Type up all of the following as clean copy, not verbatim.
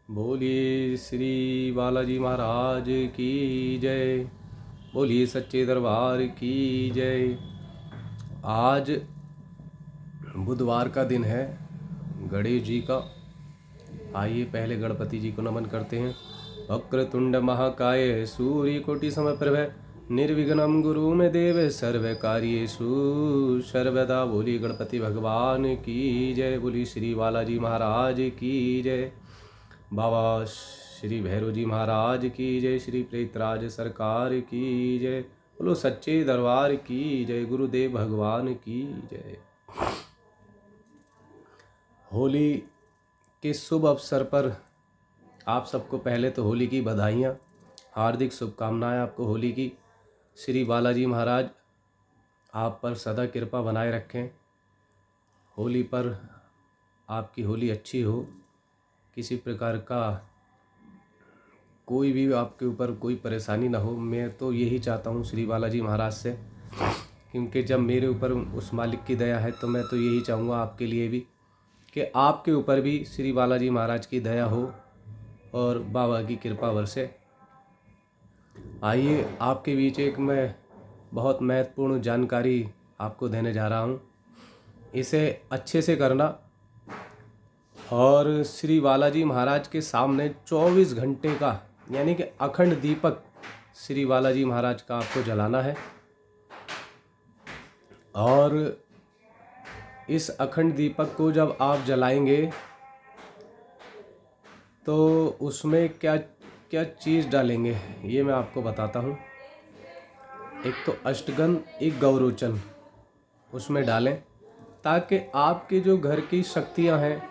बोलिए श्री बालाजी महाराज की जय। बोलिए सच्चे दरबार की जय। आज बुधवार का दिन है, गणेश जी का। आइए पहले गणपति जी को नमन करते हैं। वक्रतुंड महाकाय सूर्यकोटि समप्रभ निर्विघ्नं गुरु में देव सर्व कार्येषु सर्वदा। बोली गणपति भगवान की जय। बोली श्री बालाजी महाराज की जय। बाबा श्री भैरव जी महाराज की जय। श्री प्रेतराज सरकार की जय। बोलो सच्चे दरबार की जय। गुरुदेव भगवान की जय। होली के शुभ अवसर पर आप सबको पहले तो होली की बधाइयाँ, हार्दिक शुभकामनाएं आपको होली की। श्री बालाजी महाराज आप पर सदा कृपा बनाए रखें। होली पर आपकी होली अच्छी हो, किसी प्रकार का कोई भी आपके ऊपर कोई परेशानी ना हो। मैं तो यही चाहता हूँ श्री बालाजी महाराज से, क्योंकि जब मेरे ऊपर उस मालिक की दया है तो मैं तो यही चाहूँगा आपके लिए भी कि आपके ऊपर भी श्री बालाजी महाराज की दया हो और बाबा की कृपा बरसे। आइए आपके बीच एक मैं बहुत महत्वपूर्ण जानकारी आपको देने जा रहा हूँ, इसे अच्छे से करना। और श्री बालाजी महाराज के सामने 24 घंटे का यानी कि अखंड दीपक श्री बालाजी महाराज का आपको जलाना है। और इस अखंड दीपक को जब आप जलाएंगे तो उसमें क्या क्या चीज़ डालेंगे ये मैं आपको बताता हूँ। एक तो अष्टगंध, एक गौरोचन उसमें डालें, ताकि आपके जो घर की शक्तियाँ हैं,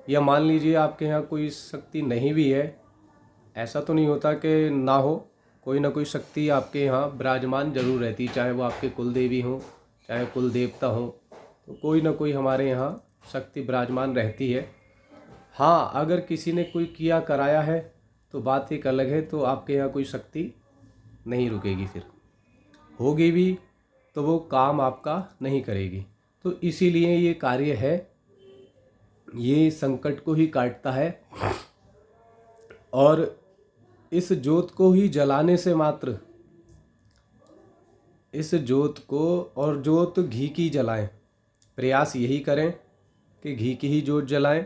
या मान लीजिए आपके यहाँ कोई शक्ति नहीं भी है, ऐसा तो नहीं होता कि ना हो, कोई ना कोई शक्ति आपके यहाँ विराजमान जरूर रहती, चाहे वो आपके कुल देवी हो चाहे कुल देवता हो, तो कोई ना कोई हमारे यहाँ शक्ति विराजमान रहती है। हाँ, अगर किसी ने कोई किया कराया है तो बात एक अलग है, तो आपके यहाँ कोई शक्ति नहीं रुकेगी, फिर होगी भी तो वो काम आपका नहीं करेगी। तो इसीलिए ये कार्य है, ये संकट को ही काटता है। और इस जोत को ही जलाने से मात्र, इस जोत को, और जोत घी की जलाएं, प्रयास यही करें कि घी की ही जोत जलाएं,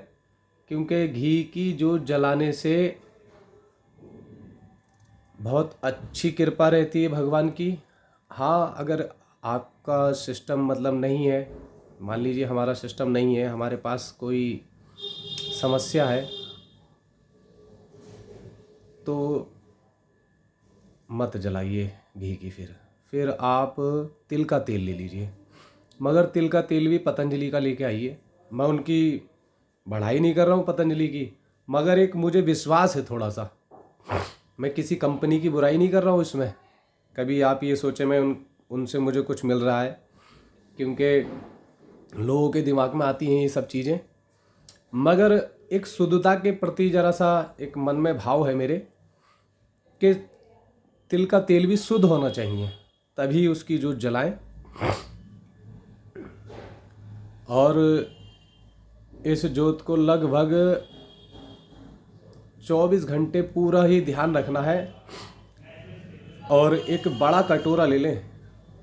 क्योंकि घी की जोत जलाने से बहुत अच्छी कृपा रहती है भगवान की। हाँ, अगर आपका सिस्टम मतलब नहीं है, मान लीजिए हमारा सिस्टम नहीं है, हमारे पास कोई समस्या है, तो मत जलाइए घी की। फिर आप तिल का तेल ले लीजिए, मगर तिल का तेल भी पतंजलि का लेके आइए। मैं उनकी बढ़ाई नहीं कर रहा हूँ पतंजलि की, मगर एक मुझे विश्वास है थोड़ा सा, मैं किसी कंपनी की बुराई नहीं कर रहा हूँ इसमें। कभी आप ये सोचें मैं उनसे मुझे कुछ मिल रहा है, क्योंकि लोगों के दिमाग में आती हैं ये सब चीज़ें, मगर एक शुद्धता के प्रति ज़रा सा एक मन में भाव है मेरे कि तिल का तेल भी शुद्ध होना चाहिए, तभी उसकी जोत जलाएं। और इस जोत को लगभग 24 घंटे पूरा ही ध्यान रखना है। और एक बड़ा कटोरा ले लें,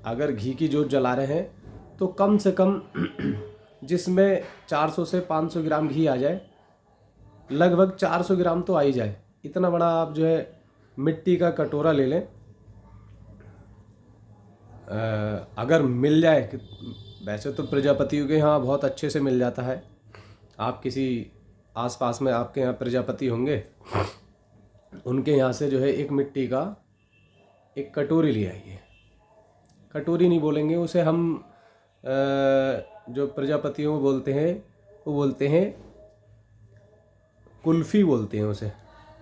अगर घी की जोत जला रहे हैं तो कम से कम जिसमें 400 से 500 ग्राम घी आ जाए, लगभग 400 ग्राम तो आ ही जाए, इतना बड़ा आप जो है मिट्टी का कटोरा ले लें। अगर मिल जाए, वैसे तो प्रजापतियों के यहाँ बहुत अच्छे से मिल जाता है, आप किसी आसपास में आपके यहाँ प्रजापति होंगे, उनके यहाँ से जो है एक मिट्टी का एक कटोरी ले आइए। कटोरी नहीं बोलेंगे उसे हम, जो प्रजापतियों को बोलते हैं वो बोलते हैं कुल्फ़ी, बोलते हैं उसे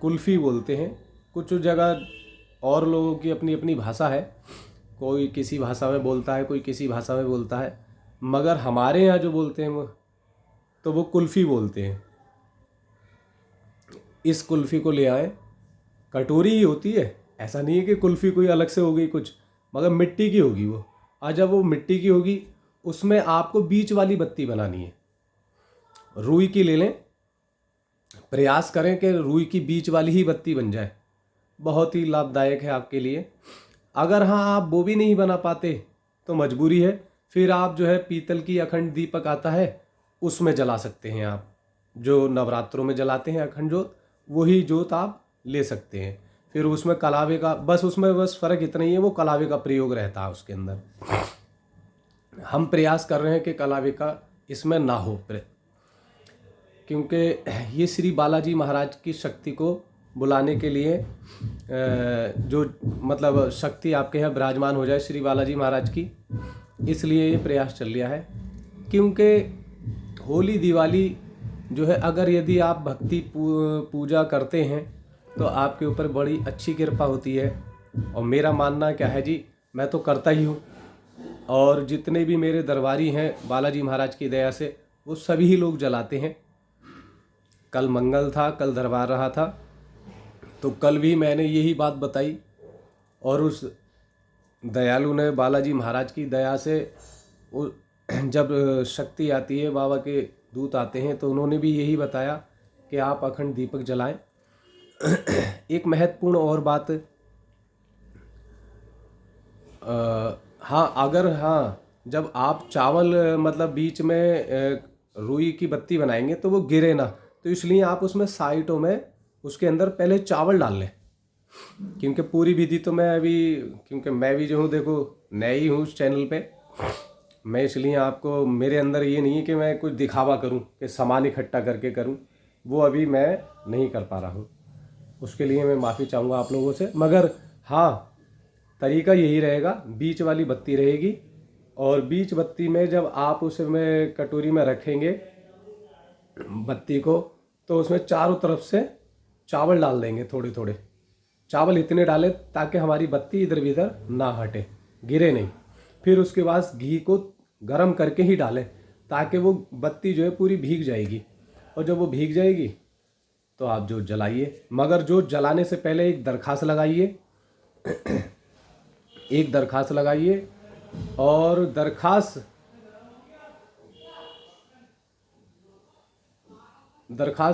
कुल्फ़ी बोलते हैं। कुछ जगह और लोगों की अपनी अपनी भाषा है, कोई किसी भाषा में बोलता है, कोई किसी भाषा में बोलता है, मगर हमारे यहाँ जो बोलते हैं वो कुल्फ़ी बोलते हैं। इस कुल्फ़ी को ले आए, कटोरी ही होती है, ऐसा नहीं है कि कुल्फ़ी कोई अलग से हो गई कुछ, मगर मिट्टी की होगी वो। और जब वो मिट्टी की होगी उसमें आपको बीच वाली बत्ती बनानी है। रुई की ले लें, प्रयास करें कि रुई की बीच वाली ही बत्ती बन जाए, बहुत ही लाभदायक है आपके लिए। अगर हाँ आप वो भी नहीं बना पाते तो मजबूरी है, फिर आप जो है पीतल की अखंड दीपक आता है उसमें जला सकते हैं आप, जो नवरात्रों में जलाते हैं अखंड जोत, वही जोत आप ले सकते हैं। फिर उसमें कलावे का उसमें फ़र्क इतना ही है, वो कलावे का प्रयोग रहता है उसके अंदर। हम प्रयास कर रहे हैं कि कलावे का इसमें ना हो, क्योंकि ये श्री बालाजी महाराज की शक्ति को बुलाने के लिए जो मतलब शक्ति आपके यहाँ विराजमान हो जाए श्री बालाजी महाराज की, इसलिए ये प्रयास चल रहा है। क्योंकि होली दिवाली जो है, अगर यदि आप भक्ति पूजा करते हैं तो आपके ऊपर बड़ी अच्छी कृपा होती है। और मेरा मानना क्या है जी, मैं तो करता ही हूँ, और जितने भी मेरे दरबारी हैं बालाजी महाराज की दया से वो सभी ही लोग जलाते हैं। कल मंगल था, कल दरबार रहा था, तो कल भी मैंने यही बात बताई, और उस दयालु ने बालाजी महाराज की दया से जब शक्ति आती है, बाबा के दूत आते हैं, तो उन्होंने भी यही बताया कि आप अखंड दीपक जलाएं। एक महत्वपूर्ण और बात, जब आप चावल मतलब बीच में रुई की बत्ती बनाएंगे तो वो गिरे ना, तो इसलिए आप उसमें साइडों में उसके अंदर पहले चावल डाल लें। क्योंकि पूरी विधि तो क्योंकि मैं भी जो हूँ देखो नई हूँ उस चैनल पे, मैं इसलिए आपको, मेरे अंदर ये नहीं है कि मैं कुछ दिखावा करूँ कि सामान इकट्ठा करके करूँ, वो अभी मैं नहीं कर पा रहा हूँ, उसके लिए मैं माफ़ी चाहूँगा आप लोगों से। मगर हाँ, तरीका यही रहेगा, बीच वाली बत्ती रहेगी, और बीच बत्ती में जब आप उसमें कटोरी में रखेंगे बत्ती को, तो उसमें चारों तरफ से चावल डाल देंगे, थोड़े थोड़े चावल इतने डालें ताकि हमारी बत्ती इधर उधर ना हटे, गिरे नहीं। फिर उसके बाद घी को गरम करके ही डालें ताकि वो बत्ती जो है पूरी भीग जाएगी, और जब वो भीग जाएगी तो आप जो जलाइए। मगर जो जलाने से पहले एक दरखास्त लगाइए, एक दरखास्त लगाइए, और दरखास्त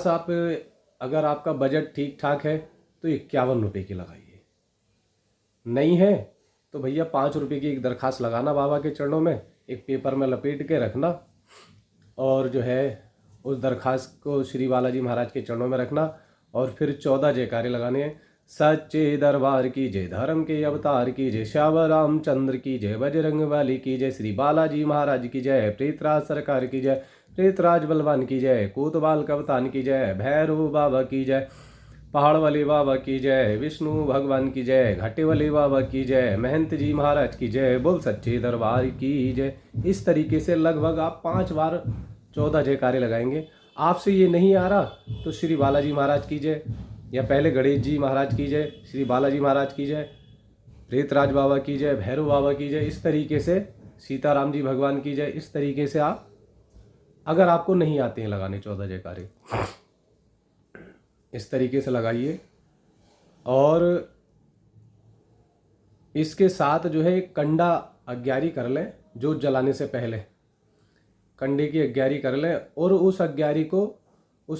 आप, अगर आपका बजट ठीक ठाक है तो 51 रुपये की लगाइए, नहीं है तो भैया 5 रुपये की एक दरखास्त लगाना बाबा के चरणों में, एक पेपर में लपेट के रखना, और जो है उस दरखास्त को श्री बालाजी महाराज के चरणों में रखना, और फिर 14 जयकारे लगाने हैं। सच्चे दरबार की जय, धर्म के अवतार की जय, श्यावर रामचंद्र की जय, बजरंग वाली की जय, श्री बालाजी महाराज की जय, प्रेतराज सरकार की जय, प्रेतराज बलवान की जय, कोतवाल कवतान की जय, भैरव बाबा की जय, पहाड़ वाले बाबा की जय, विष्णु भगवान की जय, घाटे वाले बाबा की जय, महंत जी महाराज की जय, बोल सच्चे दरबार की जय। इस तरीके से लगभग आप 5 बार 14 जयकारे लगाएंगे। आपसे ये नहीं आ रहा तो श्री बालाजी महाराज की जय, या पहले गणेश जी महाराज की जय, श्री बालाजी महाराज की जय, प्रेतराज बाबा की जय, भैरव बाबा की जय, इस तरीके से सीताराम जी भगवान की जय, इस तरीके से आप, अगर आपको नहीं आते हैं लगाने 14 जयकारे, इस तरीके से लगाइए। और इसके साथ जो है कंडा अग्यारी कर लें, जोत जलाने से पहले कंडे की अग्यारी कर लें, और उस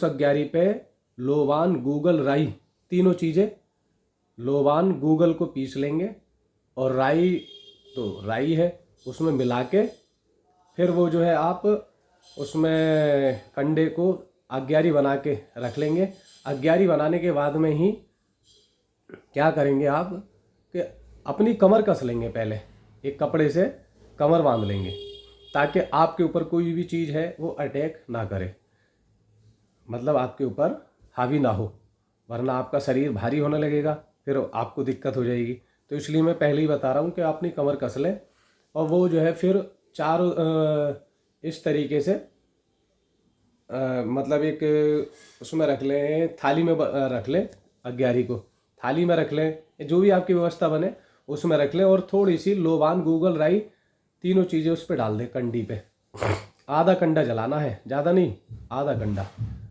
अग्यारी पे लोबान, गूगल, राई, तीनों चीज़ें, लोबान गूगल को पीस लेंगे, और राई तो राई है उसमें मिला के, फिर वो जो है आप उसमें कंडे को अग्यारी बना के रख लेंगे। अग्यारी बनाने के बाद में ही क्या करेंगे आप कि अपनी कमर कस लेंगे, पहले एक कपड़े से कमर बांध लेंगे ताकि आपके ऊपर कोई भी चीज़ है वो अटैक ना करे, मतलब आपके ऊपर हावी ना हो, वरना आपका शरीर भारी होने लगेगा, फिर आपको दिक्कत हो जाएगी। तो इसलिए मैं पहले ही बता रहा हूँ कि अपनी कमर कस लें, और वो जो है फिर इस तरीके से मतलब एक उसमें रख लें, थाली में रख लें, अग्यारी को थाली में रख लें, जो भी आपकी व्यवस्था बने उसमें रख लें, और थोड़ी सी लोबान, गूगल, राई, तीनों चीज़ें उस पर डाल दें कंडी पे। आधा कंडा जलाना है, ज़्यादा नहीं, आधा कंडा,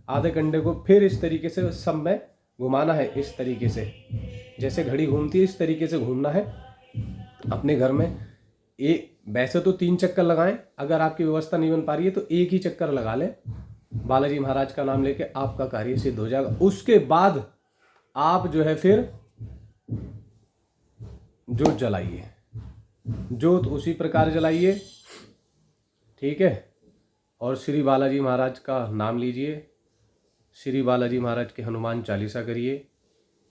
आधे कंडे को फिर इस तरीके से सब में घुमाना है, इस तरीके से जैसे घड़ी घूमती है इस तरीके से घूमना है अपने घर में। वैसे तो 3 चक्कर लगाएं, अगर आपकी व्यवस्था नहीं बन पा रही है तो एक ही चक्कर लगा लें, बालाजी महाराज का नाम लेके आपका कार्य सिद्ध हो जाएगा। उसके बाद आप जो है फिर जोत जलाइए, जोत उसी प्रकार जलाइए, ठीक है। और श्री बालाजी महाराज का नाम लीजिए, श्री बालाजी महाराज के हनुमान चालीसा करिए।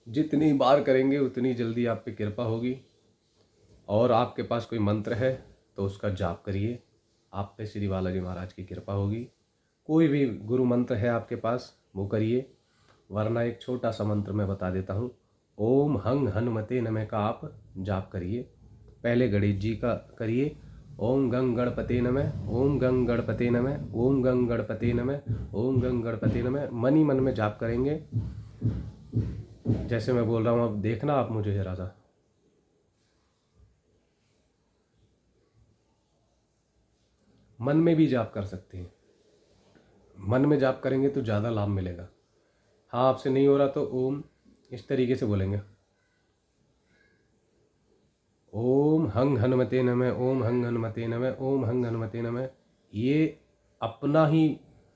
जितनी बार करेंगे उतनी जल्दी आप पे कृपा होगी। और आपके पास कोई मंत्र है तो उसका जाप करिए, आप पे श्री बालाजी महाराज की कृपा होगी। कोई भी गुरु मंत्र है आपके पास वो करिए, वरना एक छोटा सा मंत्र मैं बता देता हूँ। ओम हंग हनुमते नमः का आप जाप करिए। पहले गणेश जी का करिए, ओम गंग गणपते नमः, ओम गंग गणपते नमः, ओम गंग गणपते नमः, ओम गंग गणपते नमः। मन ही मन में जाप करेंगे जैसे मैं बोल रहा हूँ। अब देखना आप मुझे जरा सा, मन में भी जाप कर सकते हैं। मन में जाप करेंगे तो ज़्यादा लाभ मिलेगा। हाँ, आपसे नहीं हो रहा तो ओम इस तरीके से बोलेंगे, ओम हंग हनुमते नमः, ओम हंग हनुमते नमः, ओम हंग हनुमते नमः। ये अपना ही